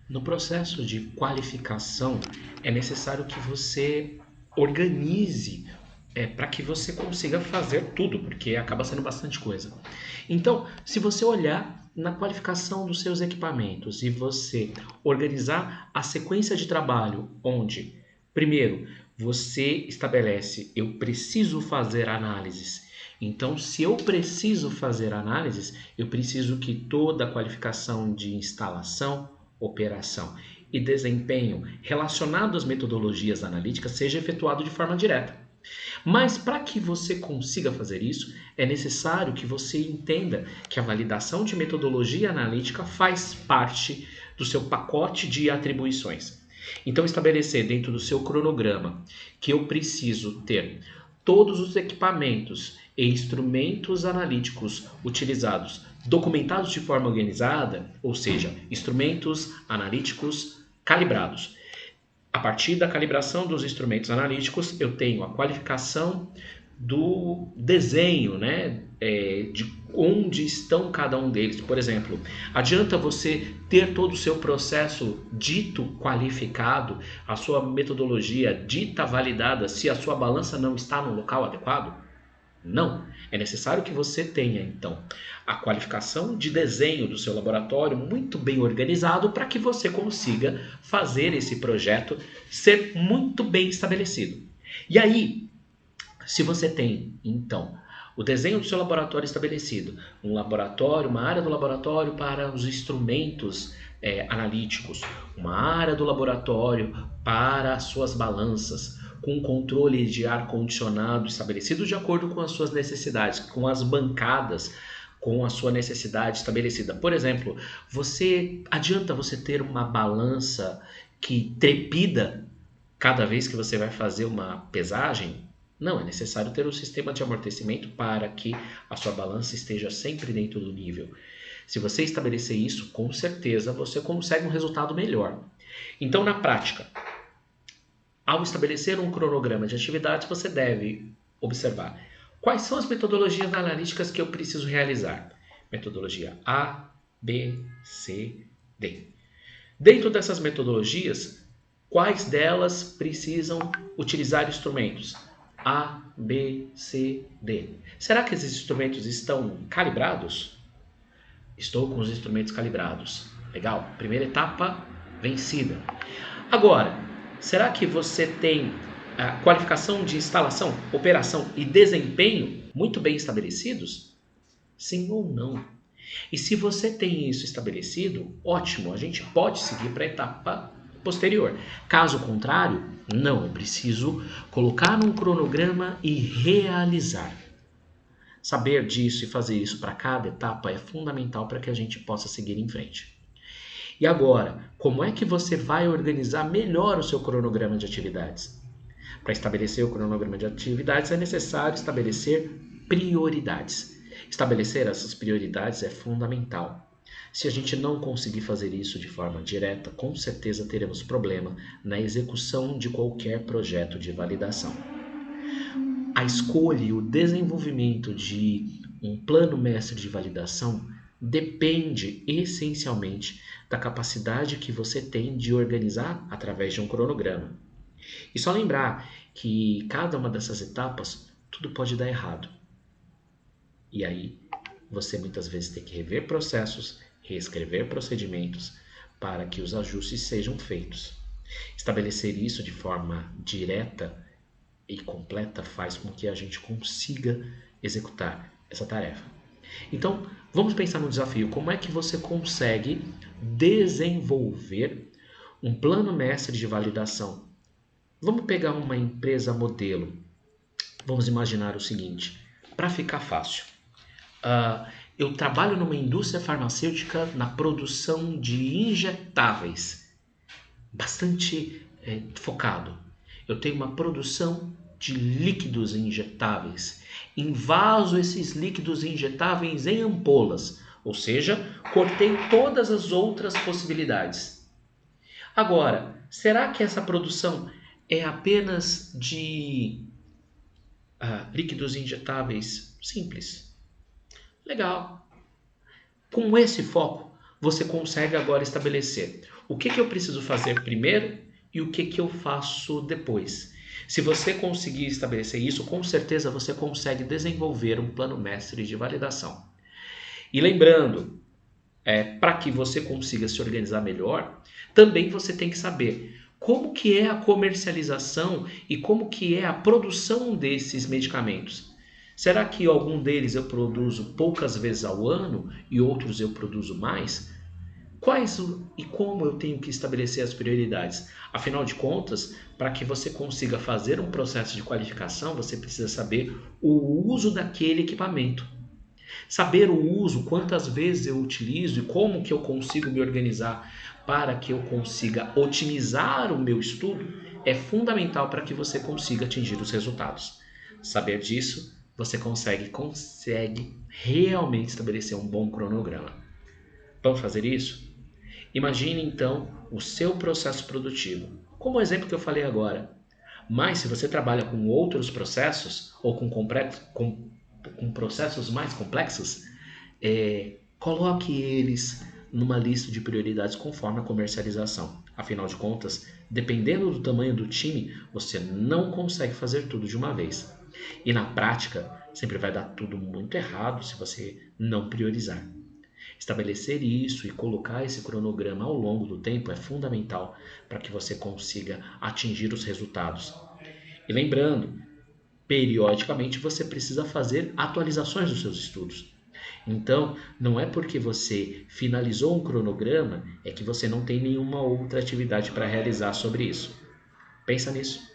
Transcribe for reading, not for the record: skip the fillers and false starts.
No processo de qualificação, é necessário que você organize para que você consiga fazer tudo, porque acaba sendo bastante coisa. Então, se você olhar na qualificação dos seus equipamentos e você organizar a sequência de trabalho, onde, primeiro, você estabelece, eu preciso fazer análises. Então, se eu preciso fazer análises, eu preciso que toda a qualificação de instalação, operação e desempenho relacionado às metodologias analíticas seja efetuado de forma direta. Mas para que você consiga fazer isso, é necessário que você entenda que a validação de metodologia analítica faz parte do seu pacote de atribuições. Então, estabelecer dentro do seu cronograma que eu preciso ter todos os equipamentos e instrumentos analíticos utilizados documentados de forma organizada, ou seja, instrumentos analíticos calibrados. A partir da calibração dos instrumentos analíticos, eu tenho a qualificação do desenho, né? De onde estão cada um deles. Por exemplo, adianta você ter todo o seu processo dito qualificado, a sua metodologia dita validada, se a sua balança não está no local adequado? Não. É necessário que você tenha, então, a qualificação de desenho do seu laboratório muito bem organizado para que você consiga fazer esse projeto ser muito bem estabelecido. E aí, se você tem, então, o desenho do seu laboratório estabelecido, um laboratório, uma área do laboratório para os instrumentos analíticos, uma área do laboratório para as suas balanças, com controle de ar-condicionado estabelecido de acordo com as suas necessidades, com as bancadas, com a sua necessidade estabelecida. Por exemplo, adianta você ter uma balança que trepida cada vez que você vai fazer uma pesagem? Não, é necessário ter um sistema de amortecimento para que a sua balança esteja sempre dentro do nível. Se você estabelecer isso, com certeza você consegue um resultado melhor. Então, na prática, ao estabelecer um cronograma de atividades, você deve observar quais são as metodologias analíticas que eu preciso realizar. Metodologia A, B, C, D. Dentro dessas metodologias, quais delas precisam utilizar instrumentos? A, B, C, D. Será que esses instrumentos estão calibrados? Estou com os instrumentos calibrados. Legal. Primeira etapa vencida. Agora, será que você tem a qualificação de instalação, operação e desempenho muito bem estabelecidos? Sim ou não? E se você tem isso estabelecido, ótimo, a gente pode seguir para a etapa posterior. Caso contrário, não, eu preciso colocar num cronograma e realizar. Saber disso e fazer isso para cada etapa é fundamental para que a gente possa seguir em frente. E agora, como é que você vai organizar melhor o seu cronograma de atividades? Para estabelecer o cronograma de atividades é necessário estabelecer prioridades. Estabelecer essas prioridades é fundamental. Se a gente não conseguir fazer isso de forma direta, com certeza teremos problema na execução de qualquer projeto de validação. A escolha e o desenvolvimento de um plano mestre de validação depende essencialmente da capacidade que você tem de organizar através de um cronograma. E só lembrar que cada uma dessas etapas, tudo pode dar errado. E aí, você muitas vezes tem que rever processos, reescrever procedimentos para que os ajustes sejam feitos. Estabelecer isso de forma direta e completa faz com que a gente consiga executar essa tarefa. Então, vamos pensar no desafio. Como é que você consegue desenvolver um plano mestre de validação? Vamos pegar uma empresa modelo. Vamos imaginar o seguinte, para ficar fácil. Eu trabalho numa indústria farmacêutica na produção de injetáveis, bastante focado. Eu tenho uma produção de líquidos injetáveis. Invaso esses líquidos injetáveis em ampolas, ou seja, cortei todas as outras possibilidades. Agora, será que essa produção é apenas de líquidos injetáveis simples? Legal. Com esse foco, você consegue agora estabelecer o que eu preciso fazer primeiro e o que eu faço depois. Se você conseguir estabelecer isso, com certeza você consegue desenvolver um plano mestre de validação. E lembrando, para que você consiga se organizar melhor, também você tem que saber como que é a comercialização e como que é a produção desses medicamentos. Será que algum deles eu produzo poucas vezes ao ano e outros eu produzo mais? Quais e como eu tenho que estabelecer as prioridades? Afinal de contas, para que você consiga fazer um processo de qualificação, você precisa saber o uso daquele equipamento. Saber o uso, quantas vezes eu utilizo e como que eu consigo me organizar para que eu consiga otimizar o meu estudo é fundamental para que você consiga atingir os resultados. Saber disso, você consegue realmente estabelecer um bom cronograma. Vamos fazer isso? Imagine então o seu processo produtivo, como o exemplo que eu falei agora. Mas se você trabalha com outros processos ou com processos mais complexos, coloque eles numa lista de prioridades conforme a comercialização. Afinal de contas, dependendo do tamanho do time, você não consegue fazer tudo de uma vez. E na prática, sempre vai dar tudo muito errado se você não priorizar. Estabelecer isso e colocar esse cronograma ao longo do tempo é fundamental para que você consiga atingir os resultados. E lembrando, periodicamente você precisa fazer atualizações dos seus estudos. Então, não é porque você finalizou um cronograma é que você não tem nenhuma outra atividade para realizar sobre isso. Pensa nisso.